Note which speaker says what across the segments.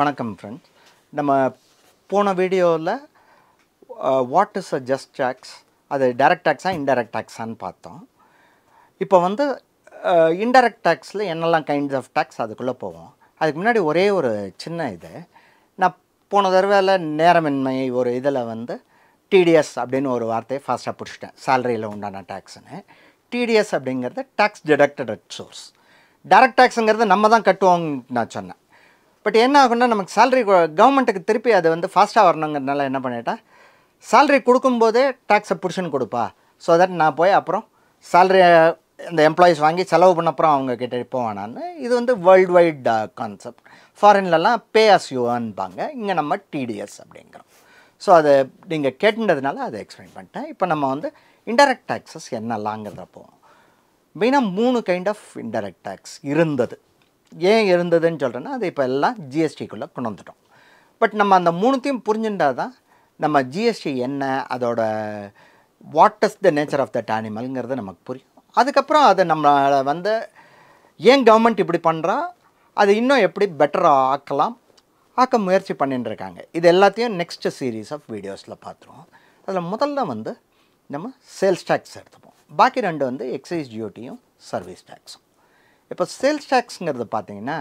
Speaker 1: வணக்கம் ஃப்ரெண்ட்ஸ். நம்ம போன வீடியோவில் what is a just tax, அது டைரக்ட் டேக்ஸா இன்டைரக்ட் டேக்ஸான்னு பார்த்தோம். இப்போ வந்து இன்டைரக்ட் டேக்ஸில் என்னெல்லாம் கைண்ட்ஸ் ஆஃப் டேக்ஸ் அதுக்குள்ளே போவோம். அதுக்கு முன்னாடி ஒரே ஒரு சின்ன இது, நான் போன தடவை நேரமின்மை ஒரு இதில் வந்து டிடிஎஸ் அப்படின்னு ஒரு வார்த்தையை ஃபாஸ்ட்டாக பிடிச்சிட்டேன், சேலரியில் உண்டான டேக்ஸுன்னு. டிடிஎஸ் அப்படிங்கிறது tax deducted at source. Direct டேக்ஸுங்கிறது நம்ம தான் கட்டுவோம்னு நான் சொன்னேன். பட் என்ன ஆகுன்னா, நமக்கு சேலரி கவர்மெண்ட்டுக்கு திருப்பி அது வந்து ஃபாஸ்ட்டாக வரணுங்கிறதுனால என்ன பண்ணிட்டேன், சேலரி கொடுக்கும்போதே டேக்ஸை பிடிச்சின்னு கொடுப்பா, ஸோ தட் நான் போய் அப்புறம் சேலரியை இந்த எம்ப்ளாயீஸ் வாங்கி செலவு பண்ண அப்புறம் அவங்க கிட்டே போவானான்னு. இது வந்து வேர்ல்டு வைட் கான்செப்ட். ஃபாரின்லலாம் பே அஸ் யூ ஏர்ன்பாங்க, இங்கே நம்ம டிடிஎஸ் அப்படிங்கிறோம். ஸோ அதை நீங்கள் கேட்டுன்றதுனால அதை எக்ஸ்பிளைன் பண்ணிட்டேன். இப்போ நம்ம வந்து இன்டைரக்ட் டேக்ஸஸ் என்னெல்லாங்கிறத போவோம். மெயினாக 3 கைண்ட் ஆஃப் இன்டைரக்ட் டேக்ஸ் இருந்தது. ஏன் இருந்ததுன்னு சொல்கிறேன்னா, அது இப்போ எல்லாம் ஜிஎஸ்டிக்குள்ளே கொண்டு வந்துட்டோம். பட் நம்ம அந்த 3த்தையும் புரிஞ்சுட்டால் தான் நம்ம ஜிஎஸ்டி என்ன, அதோட what is the nature of that அனிமல்ங்கிறது நமக்கு புரியும். அதுக்கப்புறம் அதை நம்மளை வந்து ஏன் கவர்மெண்ட் இப்படி பண்ணுறா, அது இன்னும் எப்படி பெட்டராக ஆக்க முயற்சி பண்ணிட்டு இருக்காங்க. இது எல்லாத்தையும் நெக்ஸ்ட் சீரீஸ் ஆஃப் வீடியோஸில் பார்த்துருவோம். அதில் முதல்ல வந்து நம்ம சேல்ஸ் டேக்ஸ் எடுத்துப்போம். பாக்கி 2 வந்து எக்ஸைஸ் டியூட்டியும் சர்வீஸ் டேக்ஸும். இப்போ சேல்ஸ் டேக்ஸுங்கிறது பார்த்தீங்கன்னா,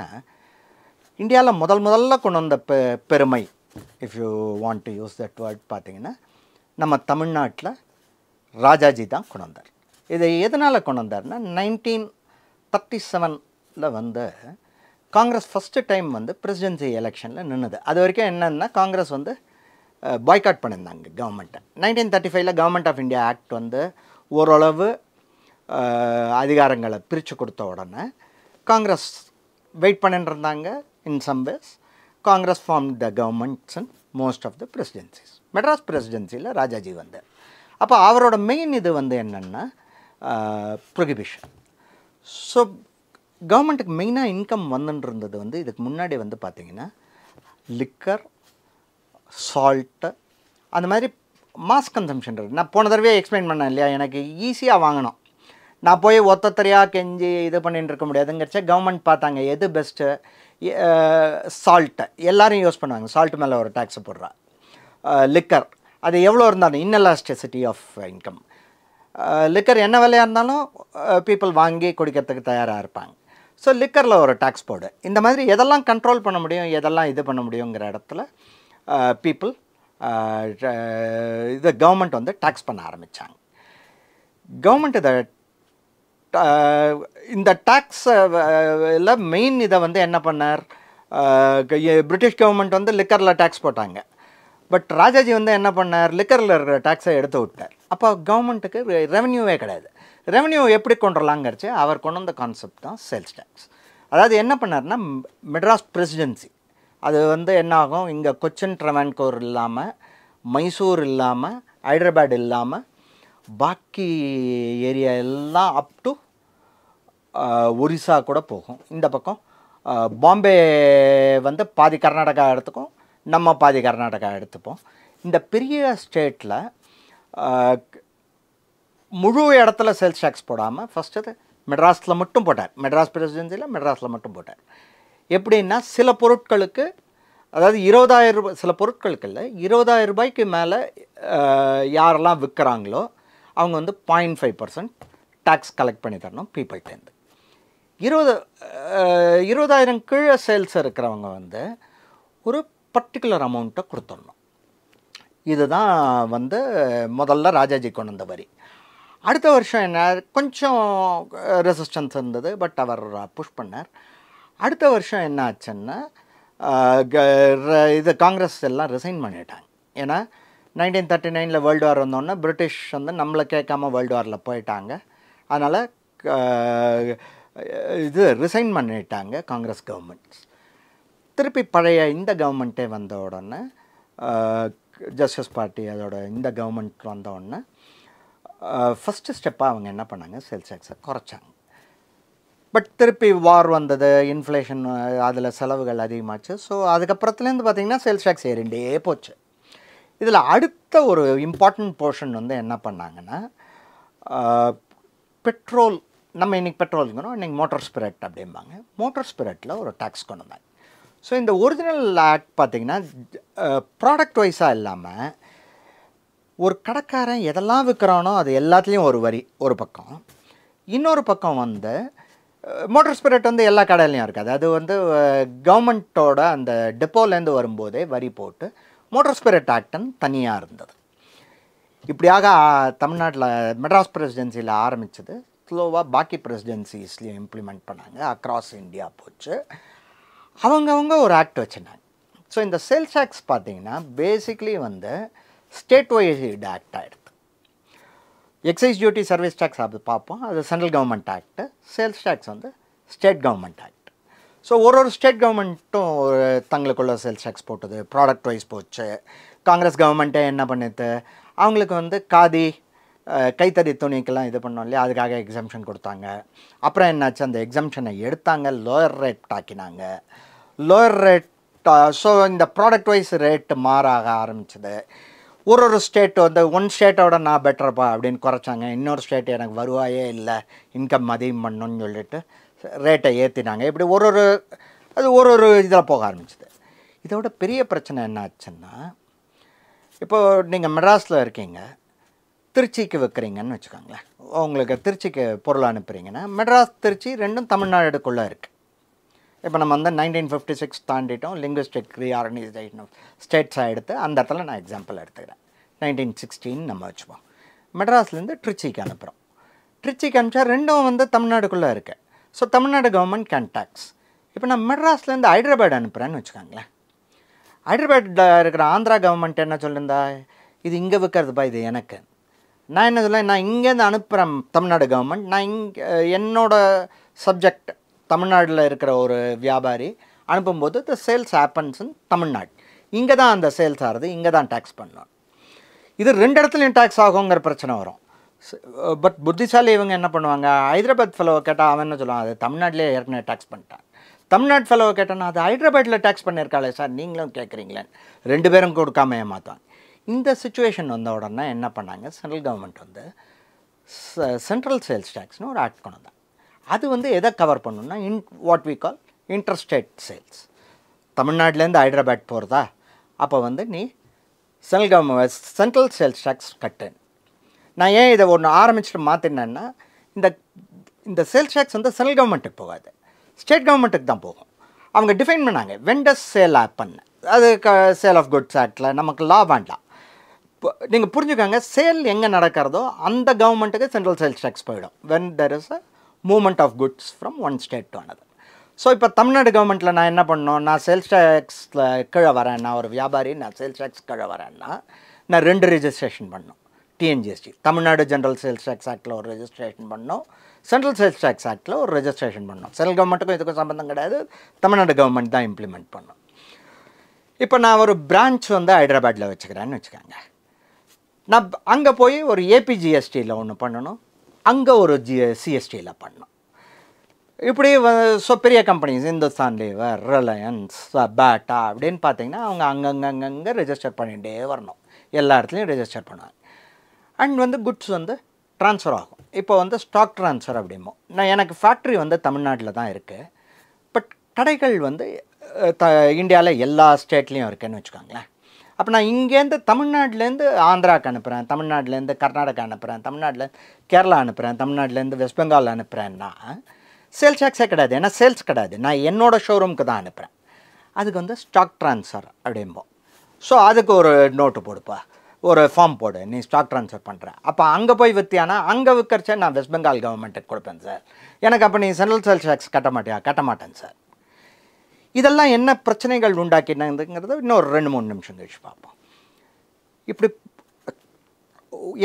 Speaker 1: இந்தியாவில் முதல்ல கொண்டு வந்த பெருமை, if you want to use that word, பார்த்தீங்கன்னா நம்ம தமிழ்நாட்டில் ராஜாஜி தான் கொண்டு வந்தார். இதை எதனால் கொண்டு வந்தார்னா, 1937 வந்து காங்கிரஸ் ஃபஸ்ட்டு டைம் வந்து பிரசிடென்சி எலெக்ஷனில் நின்றுது. அது வரைக்கும் என்னென்னா, காங்கிரஸ் வந்து பாய்காட் பண்ணியிருந்தாங்க கவர்மெண்ட்டை. 1935 கவர்மெண்ட் ஆஃப் இந்தியா ஆக்ட் வந்து ஓரளவு அதிகாரங்களை பிரித்து கொடுத்த உடனே காங்கிரஸ் வெயிட் பண்ணிட்டு இருந்தாங்க. In some ways Congress form the governments in most of the presidencies. Madras பிரசிடென்சியில் ராஜாஜி வந்தார். அப்போ அவரோட மெயின் இது வந்து என்னென்னா ப்ரொஹிபிஷன். ஸோ கவர்மெண்ட்டுக்கு மெயினாக இன்கம் வந்துட்டு இருந்தது வந்து இதுக்கு முன்னாடி வந்து பார்த்திங்கன்னா லிக்கர், சால்ட்டு, அந்த மாதிரி மாஸ் கன்சம்ஷன் இருக்குது. நான் போன தடவையே எக்ஸ்பிளைன் பண்ணேன் இல்லையா, எனக்கு ஈஸியாக வாங்கணும், நான் போய் ஒத்தத்தரையாக கெஞ்சி இது பண்ணிட்டு இருக்க முடியாதுங்கிறச்ச கவர்மெண்ட் பார்த்தாங்க எது பெஸ்ட்டு. சால்ட்டை எல்லோரும் யூஸ் பண்ணுவாங்க, சால்ட்டு மேலே ஒரு டேக்ஸை போடுறா. லிக்கர் அது எவ்வளோ இருந்தாலும் இன்எலாஸ்டிசிட்டி ஆஃப் இன்கம், லிக்கர் என்ன விலையாக இருந்தாலும் பீப்புள் வாங்கி குடிக்கிறதுக்கு தயாராக இருப்பாங்க. ஸோ லிக்கரில் ஒரு டேக்ஸ் போடு. இந்த மாதிரி எதெல்லாம் கண்ட்ரோல் பண்ண முடியும், எதெல்லாம் இது பண்ண முடியுங்கிற இடத்துல பீப்புள் இது கவர்மெண்ட் வந்து டேக்ஸ் பண்ண ஆரம்பித்தாங்க. கவர்மெண்ட் இதை இந்த டேக்ஸில் மெயின் இதை வந்து என்ன பண்ணார், பிரிட்டிஷ் கவர்மெண்ட் வந்து லிக்கரில் டேக்ஸ் போட்டாங்க. பட் ராஜாஜி வந்து என்ன பண்ணார், லிக்கரில் இருக்கிற டேக்ஸை எடுத்து விட்டார். அப்போ கவர்மெண்ட்டுக்கு ரெவன்யூவே கிடையாது. ரெவன்யூ எப்படி கொண்டு வரலாங்கிறச்சு அவர் கொண்டு வந்த கான்செப்ட் தான் சேல்ஸ் டேக்ஸ். அதாவது என்ன பண்ணார்னா, மெட்ராஸ் பிரசிடென்சி அது வந்து என்ன ஆகும், இங்கே கொச்சின் ட்ரவான்கோர் இல்லாமல், மைசூர் இல்லாமல், ஹைதராபாத் இல்லாமல் பாக்கி ஏரியா எல்லாம் அப் டு ஒரிசா கூட போகும். இந்த பக்கம் பாம்பே வந்து பாதி கர்நாடகா எடுத்துக்கும், நம்ம பாதி கர்நாடகா எடுத்துப்போம். இந்த பெரிய ஸ்டேட்டில் முழு இடத்துல சேல்ஸ் டேக்ஸ் போடாமல் ஃபஸ்ட்டு மெட்ராஸில் மட்டும் போட்டார். மெட்ராஸ் பிரசிடென்சியில் மெட்ராஸில் மட்டும் போட்டார். எப்படின்னா, சில பொருட்களுக்கு, அதாவது 20,000 ரூபாய், சில பொருட்களுக்கு இல்லை, 20,000 ரூபாய்க்கு மேலே யாரெல்லாம் விற்கிறாங்களோ அவங்க வந்து 0.5% டேக்ஸ் கலெக்ட் பண்ணி தரணும் பீப்புள்கிட்டேருந்து. 20,000 கீழே சேல்ஸ் இருக்கிறவங்க வந்து ஒரு பர்டிகுலர் அமௌண்ட்டை கொடுத்துடணும். இதுதான் வந்து முதல்ல ராஜாஜி கொண்டு வந்த வரி. அடுத்த வருஷம் என்ன, கொஞ்சம் ரெசிஸ்டன்ஸ் இருந்தது, பட் அவர் புஷ் பண்ணார். அடுத்த வருஷம் என்ன ஆச்சுன்னா, இது காங்கிரஸ் எல்லாம் ரிசைன் பண்ணிட்டாங்க. ஏன்னா 1939 வேர்ல்டு வார் வந்தோடனே பிரிட்டிஷ் வந்து நம்மளை கேட்காம வேர்ல்டு வாரில் போயிட்டாங்க. அதனால் இது ரிசைன் பண்ணிட்டாங்க காங்கிரஸ் கவர்மெண்ட்ஸ். திருப்பி பழைய இந்த கவர்மெண்ட்டே வந்த உடனே, ஜஸ்டிஸ் பார்ட்டி அதோட இந்த கவர்மெண்ட் வந்த உடனே ஃபஸ்ட்டு ஸ்டெப்பாக அவங்க என்ன பண்ணாங்க, சேல்ஸ் டேக்ஸை குறைச்சாங்க. பட் திருப்பி வார் வந்தது, இன்ஃப்ளேஷன், அதில் செலவுகள் அதிகமாச்சு. ஸோ அதுக்கப்புறத்துலேருந்து பார்த்திங்கன்னா சேல்ஸ் டேக்ஸ் ஏறிண்டே போச்சு. இதில் அடுத்த ஒரு இம்பார்ட்டண்ட் போர்ஷன் வந்து என்ன பண்ணாங்கன்னா, பெட்ரோல், நம்ம இன்றைக்கி பெட்ரோலுங்கிறோம், இன்றைக்கி மோட்டார் ஸ்பிரிட் அப்படிம்பாங்க. மோட்டார் ஸ்பிரிட்டில் ஒரு டேக்ஸ் கொண்டு வந்தாங்க. ஸோ இந்த ஒரிஜினல் ஆக்ட் பார்த்திங்கன்னா ப்ராடக்ட் வைஸாக இல்லாமல் ஒரு கடைக்காரன் எதெல்லாம் விற்கிறானோ அது எல்லாத்துலேயும் ஒரு வரி ஒரு பக்கம், இன்னொரு பக்கம் வந்து மோட்டார் ஸ்பிரிட் வந்து எல்லா கடையிலையும் இருக்காது. அது வந்து கவர்மெண்ட்டோட அந்த டெப்போலேருந்து வரும்போதே வரி போட்டு மோட்டார் ஸ்பிரிட் ஆக்ட்னு தனியாக இருந்தது. இப்படியாக தமிழ்நாட்டில் மெட்ராஸ் பிரசிடென்சியில் ஆரம்பித்தது, ஸ்லோவாக பாக்கி பிரசிடென்சிஸ்லேயும் இம்ப்ளிமெண்ட் பண்ணாங்க, அக்ராஸ் இந்தியா போச்சு. அவங்கவுங்க ஒரு ஆக்ட் வச்சுருந்தாங்க. ஸோ இந்த சேல்ஸ் டேக்ஸ் பார்த்திங்கன்னா பேசிக்லி வந்து ஸ்டேட் வைட் ஆக்ட் ஆகிடுது. எக்ஸைஸ் டியூட்டி சர்வீஸ் டேக்ஸ் அது பார்ப்போம், அது central government act. Sales tax வந்து ஸ்டேட் கவர்மெண்ட் ஆக்ட். ஸோ ஒரு ஸ்டேட் கவர்மெண்ட்டும் ஒரு தங்களுக்குள்ள சேல்ஸ் டேக்ஸ் போட்டது, ப்ராடக்ட் வைஸ் போச்சு. காங்கிரஸ் கவர்மெண்ட்டே என்ன பண்ணிட்டு அவங்களுக்கு வந்து காதி கைத்தறி துணிக்கெல்லாம் இது பண்ணோம் இல்லையா, அதுக்காக எக்ஸம்ஷன் கொடுத்தாங்க. அப்புறம் என்னாச்சு, அந்த எக்ஸம்ஷனை எடுத்தாங்க, லோயர் ரேட் ஆக்கினாங்க. லோயர் ரேட் ஸோ இந்த ப்ராடக்ட் வைஸ் ரேட்டு மாறாக ஆரம்பிச்சது. ஒரு ஸ்டேட் வந்து ஒன் ஸ்டேட்டோட நான் பெட்டர்ப்பா அப்படின்னு குறைச்சாங்க, இன்னொரு ஸ்டேட் எனக்கு வருவாயே இல்லை இன்கம் அதிகம் பண்ணணும்னு சொல்லிட்டு ரேட்டை ஏற்றினாங்க. இப்படி அது ஒரு இதில் போக ஆரம்பிச்சிது. இதோட பெரிய பிரச்சனை என்ன ஆச்சுன்னா, இப்போது நீங்கள் மெட்ராஸில் இருக்கீங்க, திருச்சிக்கு விற்கிறீங்கன்னு வச்சுக்கோங்களேன். உங்களுக்கு திருச்சிக்கு பொருள் அனுப்புகிறீங்கன்னா மெட்ராஸ் திருச்சி ரெண்டும் தமிழ்நாடுக்குள்ளே இருக்குது. இப்போ நம்ம வந்து 1956 தாண்டிட்டோம், லிங்குவிஸ்டிக் ரீஆர்கனைசேஷன் ஆஃப் ஸ்டேட்ஸாக எடுத்து அந்த இடத்துல நான் எக்ஸாம்பிள் எடுத்துக்கிறேன். 1916 நம்ம வச்சுப்போம். மெட்ராஸ்லேருந்து திருச்சிக்கு அனுப்புகிறோம். திருச்சிக்கு அனுப்பிச்சா ரெண்டும் வந்து தமிழ்நாடுக்குள்ளே இருக்குது. So Tamil Nadu government can tax. இப்போ நான் மெட்ராஸ்லேருந்து ஹைதராபாத் அனுப்புகிறேன்னு வச்சுக்கோங்களேன். ஹைதராபாத்தில் இருக்கிற ஆந்திரா கவர்மெண்ட் என்ன சொல்லியிருந்தா, இது இங்கே விற்கிறதுப்பா, இது எனக்கு. நான் என்ன சொல்ல, நான் இங்கேருந்து அனுப்புகிறேன் தமிழ்நாடு கவர்மெண்ட், நான் இங்கே என்னோடய சப்ஜெக்ட் தமிழ்நாட்டில் இருக்கிற ஒரு வியாபாரி அனுப்பும்போது the sales happens in Tamil Nadu, இங்கே தான் அந்த சேல்ஸ் ஆகிறது, இங்கே தான் டேக்ஸ் பண்ணணும். இது ரெண்டு இடத்துலையும் டேக்ஸ் ஆகுங்கிற பிரச்சனை வரும். பட் புத்திசாலி இவங்க என்ன பண்ணுவாங்க, ஹைதராபாத் ஃபெலோவை கேட்டால் அவன் என்ன சொல்லுவான், அது தமிழ்நாட்டிலே ஏற்கனவே டேக்ஸ் பண்ணிட்டான். தமிழ்நாடு ஃபெலோவை கேட்டானா அது ஹைதராபாத்தில் டேக்ஸ் பண்ணியிருக்காளே சார், நீங்களும் கேட்குறீங்களேன்னு ரெண்டு பேரும் கொடுக்காம ஏமாற்றுவாங்க. இந்த சுச்சுவேஷன் வந்த உடனே என்ன பண்ணாங்க, சென்ட்ரல் கவர்மெண்ட் வந்து சென்ட்ரல் சேல்ஸ் டேக்ஸ்னு ஒரு ஆக்ட் கொண்டு வந்தாங்க. அது வந்து எதை கவர் பண்ணணும்னா what we call interstate sales. தமிழ்நாட்டிலேருந்து ஹைதராபாத் போகிறதா, அப்போ வந்து நீ சென்ட்ரல் சேல்ஸ் டேக்ஸ் கட்டு. நான் ஏன் இதை ஒன்று ஆரம்பிச்சுட்டு மாற்றினேன்னா, இந்த சேல்ஸ் டேக்ஸ் வந்து சென்ட்ரல் கவர்மெண்ட்டுக்கு போகாது, ஸ்டேட் கவர்மெண்ட்டுக்கு தான் போகும். அவங்க டிஃபைன் பண்ணாங்க வெண்டர்ஸ் சேல் ஆப்னு. அது சேல் ஆஃப் குட்ஸ் ஆக்டில் நமக்கு லா வேண்டாம். இப்போ நீங்கள் புரிஞ்சுக்கோங்க, சேல் எங்கே நடக்கிறதோ அந்த கவர்மெண்ட்டுக்கு சென்ட்ரல் சேல்ஸ் டேக்ஸ் போயிடும் when there is a movement of goods from one state to another. So இப்போ தமிழ்நாடு கவர்மெண்ட்டில் நான் என்ன பண்ணணும், நான் சேல்ஸ் டேக்ஸில் கீழே வரேன், நான் ஒரு வியாபாரி, நான் சேல்ஸ் டேக்ஸ் கீழே வரேன்னா நான் 2 ரெஜிஸ்ட்ரேஷன் பண்ணணும். TNGST Tamil Nadu general sales tax ஆக்டில் ஒரு ரெஜிஸ்ட்ரேஷன் பண்ணணும், சென்ட்ரல் சேல்ஸ் டேக்ஸ் ஆக்டில் ஒரு ரெஜிஸ்ட்ரேஷன் பண்ணணும். சென்ட்ரல் கவர்மெண்ட்டுக்கும் இதுக்கும் சம்மந்தம் கிடையாது, தமிழ்நாடு கவர்மெண்ட் தான் இம்ப்ளிமெண்ட் பண்ணணும். இப்போ நான் ஒரு பிரான்ச் வந்து ஹைதராபாத்தில் வச்சுக்கிறேன்னு வச்சுக்கோங்க. நான் அங்கே போய் ஒரு ஏபிஜிஎஸ்டியில் ஒன்று பண்ணணும், அங்கே ஒரு சிஎஸ்டியில் பண்ணணும். இப்படி ஸோ பெரிய கம்பெனிஸ் இந்துஸ்தான் லீவர், ரிலையன்ஸ், பேட்டா அப்படின்னு பார்த்தீங்கன்னா அவங்க அங்கங்கே ரெஜிஸ்டர் பண்ணிகிட்டே வரணும், எல்லா இடத்துலையும் ரெஜிஸ்டர் பண்ணுவாங்க. அண்ட் வந்து குட்ஸ் வந்து ட்ரான்ஸ்ஃபர் ஆகும். இப்போ வந்து ஸ்டாக் ட்ரான்ஸ்ஃபர் அப்படிமோ, நான் எனக்கு ஃபேக்ட்ரி வந்து தமிழ்நாட்டில் தான் இருக்குது, பட் கடைகள் வந்து இந்தியாவில் எல்லா ஸ்டேட்லேயும் இருக்குதுன்னு வச்சுக்கோங்களேன். அப்போ நான் இங்கேருந்து தமிழ்நாட்டிலேருந்து ஆந்திராவுக்கு அனுப்புகிறேன், தமிழ்நாட்டிலேருந்து கர்நாடகா அனுப்புகிறேன், தமிழ்நாட்டில் கேரளா அனுப்புகிறேன், தமிழ்நாட்டிலேருந்து வெஸ்ட் பெங்கால் அனுப்புகிறேன்னா சேல்ஸ் டேக்ஸே கிடையாது, ஏன்னா சேல்ஸ் கிடையாது, நான் என்னோடய ஷோரூமுக்கு தான் அனுப்புகிறேன். அதுக்கு வந்து ஸ்டாக் ட்ரான்ஸ்ஃபர் அப்படிம்போம். ஸோ அதுக்கு ஒரு நோட்டு போடுப்பா, ஒரு ஃபார்ம் போடு, நீ ஸ்டாக் ட்ரான்ஸ்ஃபர் பண்ணுற. அப்போ அங்கே போய் விற்றியானா அங்கே விற்கிறச்சே நான் வெஸ்ட் பெங்கால் கவர்மெண்ட்டுக்கு கொடுப்பேன் சார், எனக்கு அப்போ நீ சென்ட்ரல் சேல்ஸ் டேக்ஸ் கட்ட மாட்டியா, கட்ட மாட்டேன் சார். இதெல்லாம் என்ன பிரச்சனைகள் உண்டாக்கினதுங்கிறத இன்னொரு 2-3 நிமிஷம் கழிச்சு பார்ப்போம். இப்படி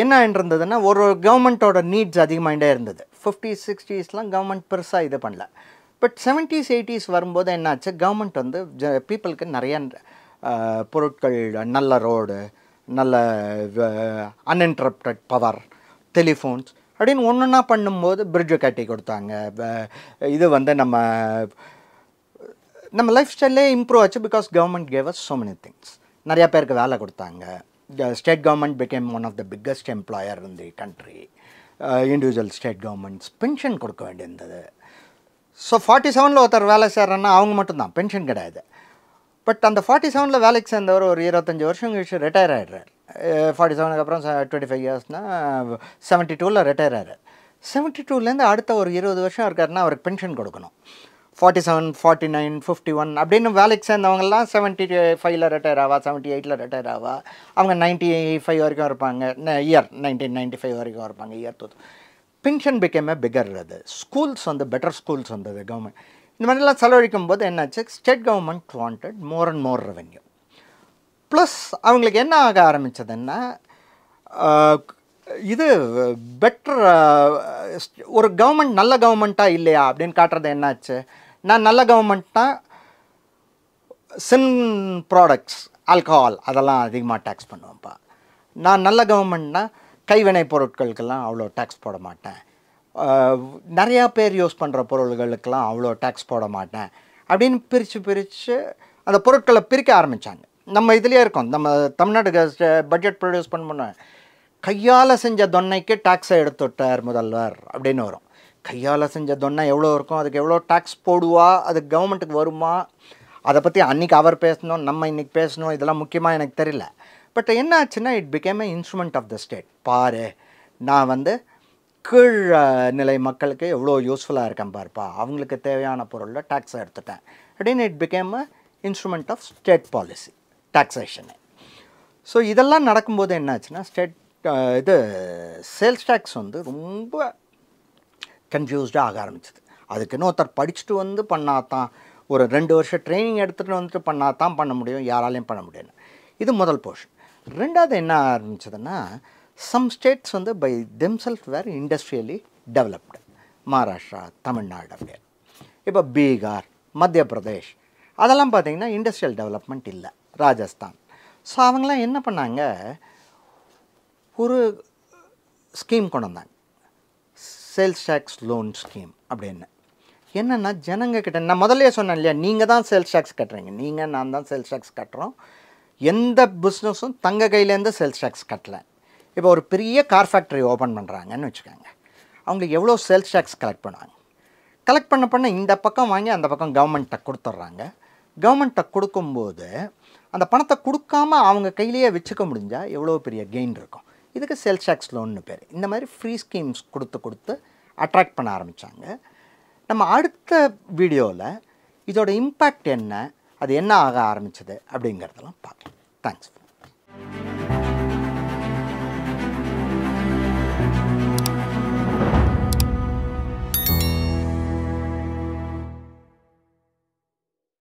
Speaker 1: என்ன இருந்ததுன்னா, ஒரு கவர்மெண்ட்டோட நீட்ஸ் அதிகமாகிட்டே இருந்தது. 50s 60ஸ்லாம் கவர்மெண்ட் பெருசாக இது பண்ணல. பட் 70s 80s வரும்போது என்னாச்சு, கவர்மெண்ட் வந்து பீப்புளுக்கு நிறைய பொருட்கள், நல்ல ரோடு, நல்ல அன்இன்டரப்டட் பவர், டெலிஃபோன்ஸ் அப்படின்னு ஒன்றுன்னா பண்ணும்போது பிரிட்ஜை கட்டி கொடுத்தாங்க. இது வந்து நம்ம லைஃப் ஸ்டைலே இம்ப்ரூவ் ஆச்சு, because government gave us so many things. நிறையா பேருக்கு வேலை கொடுத்தாங்க. State government became one of the biggest employer in the country. Individual state governments pension கொடுக்க வேண்டியிருந்தது. ஸோ 47ல் ஒருத்தர் வேலை செய்கிறேன்னா அவங்க மட்டும்தான், பென்ஷன் கிடையாது. பட் அந்த 47ல் வேலைக்கு சேர்ந்தவர் ஒரு 25 வருஷம் கழிச்சு ரிட்டையர் ஆகிடுறார். 47க்கு அப்புறம் 25 இயர்ஸ்னால் 72ல் ரிட்டையர் ஆகிறார். 72லேருந்து அடுத்த ஒரு 20 வருஷம் இருக்காருன்னா அவருக்கு பென்ஷன் கொடுக்கணும். 47, 49, 51 அப்படின்னு வேலைக்கு சேர்ந்தவங்கலாம் 75ல் ரிட்டையர் ஆவா, 78ல் ரிட்டையர் ஆவா. அவங்க 95 வரைக்கும் இருப்பாங்க. இயர் 1995 வரைக்கும் இருப்பாங்க. Year pension became a figure. அது ஸ்கூல்ஸ் வந்து பெட்டர் ஸ்கூல்ஸ் வந்தது கவர்மெண்ட். இந்த மாதிரிலாம் செலவழிக்கும் போது என்னாச்சு, state government wanted more and more revenue. Plus அவங்களுக்கு என்ன ஆக ஆரம்பித்ததுன்னா, இது பெட்டர் ஒரு கவர்மெண்ட் நல்ல கவர்மெண்ட்டாக இல்லையா அப்படின்னு காட்டுறது என்னாச்சு. நான் நல்ல கவர்மெண்ட்னா சின் ப்ராடக்ட்ஸ், ஆல்கஹால் அதெல்லாம் அதிகமாக டேக்ஸ் பண்ணுவேன்ப்பா. நான் நல்ல கவர்மெண்ட்னா கைவினை பொருட்களுக்கெல்லாம் அவ்வளோ டேக்ஸ் போட மாட்டேன். நிறையா பேர் யூஸ் பண்ணுற பொருள்களுக்கெல்லாம் அவ்வளோ டேக்ஸ் போட மாட்டேன் அப்படின்னு பிரித்து அந்த பொருட்களை பிரிக்க ஆரம்பித்தாங்க. நம்ம இதுலேயே இருக்கோம். நம்ம தமிழ்நாடு பட்ஜெட் ப்ரொடியூஸ் பண்ண கையால் செஞ்ச தொன்னைக்கு டேக்ஸை எடுத்துட்டார் முதல்வர் அப்படின்னு வரும். கையால் செஞ்ச தொன்னை எவ்வளோ இருக்கும், அதுக்கு எவ்வளோ டேக்ஸ் போடுவா, அதுக்கு கவர்மெண்ட்டுக்கு வருமா, அதை பற்றி அன்றைக்கி அவர் பேசணும், நம்ம இன்றைக்கி பேசணும், இதெல்லாம் முக்கியமாக எனக்கு தெரியல. பட் என்ன ஆச்சுன்னா, it became a instrument of the state. பாரு, நான் வந்து கீழ் நிலை மக்களுக்கு எவ்வளோ யூஸ்ஃபுல்லாக இருக்கேன் பாருப்பா, அவங்களுக்கு தேவையான பொருளில் டேக்ஸை எடுத்துட்டேன் அப்படின்னு it became a instrument of state policy, taxation. So இதெல்லாம் நடக்கும்போது என்னாச்சுன்னா, சேல்ஸ் டேக்ஸ் வந்து ரொம்ப கன்ஃபியூஸ்டாக ஆக ஆரம்பிச்சிது. அதுக்குன்னு ஒருத்தர் படிச்சுட்டு வந்து பண்ணாதான், ஒரு 2 வருஷம் ட்ரைனிங் எடுத்துகிட்டு வந்துட்டு பண்ணாதான் பண்ண முடியும், யாராலையும் பண்ண முடியும். இது முதல் போர்ஷன். ரெண்டாவது என்ன ஆரம்பிச்சதுன்னா, சம் ஸ்டேட்ஸ் வந்து by themselves were industrially developed. Maharashtra, Tamil Nadu அப்படியே. இப்போ பீகார், மத்திய பிரதேஷ் அதெல்லாம் பார்த்திங்கன்னா இண்டஸ்ட்ரியல் டெவலப்மெண்ட் இல்லை. ராஜஸ்தான். ஸோ அவங்களாம் என்ன பண்ணாங்க, ஒரு ஸ்கீம் கொண்டு வந்தாங்க, சேல்ஸ் டேக்ஸ் லோன் ஸ்கீம் அப்படின்னு. என்னென்னா, ஜனங்கக்கிட்ட நான் முதல்லையே சொன்னேன் இல்லையா, நீங்கள் தான் சேல்ஸ் டேக்ஸ் கட்டுறீங்க, நான் தான் சேல்ஸ் டேக்ஸ் கட்டுறோம். எந்த பிஸ்னஸும் தங்க கையிலேருந்து சேல்ஸ் டேக்ஸ் கட்டலை. இப்போ ஒரு பெரிய கார் ஃபேக்ட்ரி ஓப்பன் பண்ணுறாங்கன்னு வச்சுக்கோங்க, அவங்களுக்கு எவ்வளோ சேல்ஸ் டேக்ஸ் கலெக்ட் பண்ணுவாங்க. கலெக்ட் பண்ண இந்த பக்கம் வாங்கி அந்த பக்கம் கவர்மெண்ட்டை கொடுத்துட்றாங்க. கவர்மெண்ட்டை கொடுக்கும்போது அந்த பணத்தை கொடுக்காம அவங்க கையிலேயே வச்சுக்க முடிஞ்சால் எவ்வளோ பெரிய கெயின் இருக்கும். இதுக்கு சேல்ஸ் டேக்ஸ் லோன்னு பேர். இந்த மாதிரி ஃப்ரீ ஸ்கீம்ஸ் கொடுத்து அட்ராக்ட் பண்ண ஆரம்பித்தாங்க. நம்ம அடுத்த வீடியோவில் இதோட இம்பேக்ட் என்ன, அது என்ன ஆக ஆரம்பிச்சது அப்படிங்கிறதெல்லாம் பார்க்கலாம். தேங்க்ஸ்.